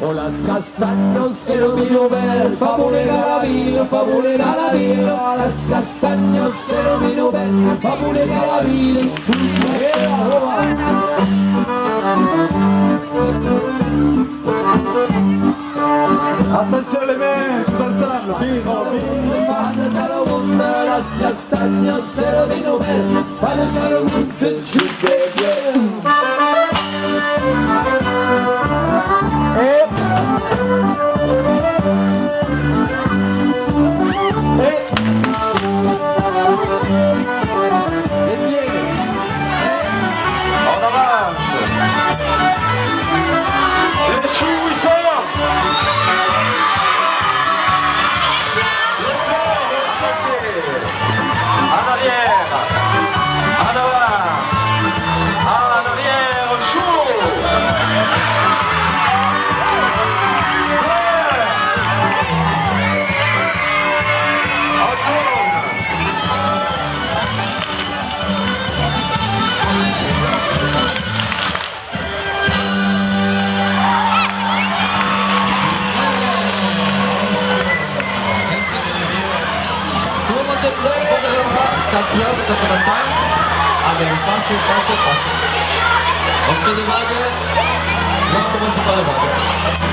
o las castaños se lo vino ver, favore galavino, a las castaños se lo vino ver, favore galavino, Attenzione elementi, Tarzano, las castaños se lo vino ver, para Salamonte campione dopo la time, allez, passo. Ok le vague, non come si fa le vague.